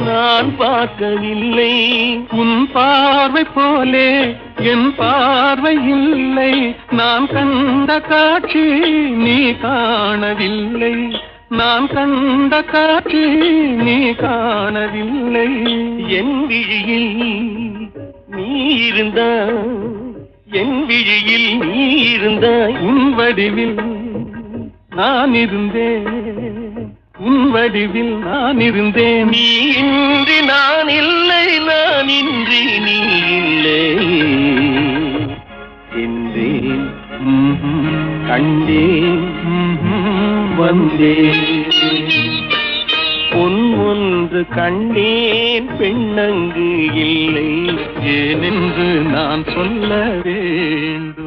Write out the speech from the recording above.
நான் பார்க்கவில்லை. உன் பார்வை போலே என் பார்வை இல்லை. நான் கண்ட காட்சி நீ காணவில்லை. நான் கண்ட காட்சி நீ காணவில்லை. என் விழியில் நீ இருந்தாய், என் விழியில் நீ இருந்தாய். உன் வடிவில் நான் இருந்தேன், உன் வடிவில் நான் இருந்தேன். நீ இன்றி நான் இல்லை, நான் இன்றி நீ இல்லை என்றேன். கண்டேன், வந்தேன். பொன் ஒன்று கண்டேன், பெண்ணங்கு இல்லை. ஏனென்று நான் சொல்ல வேண்டும்?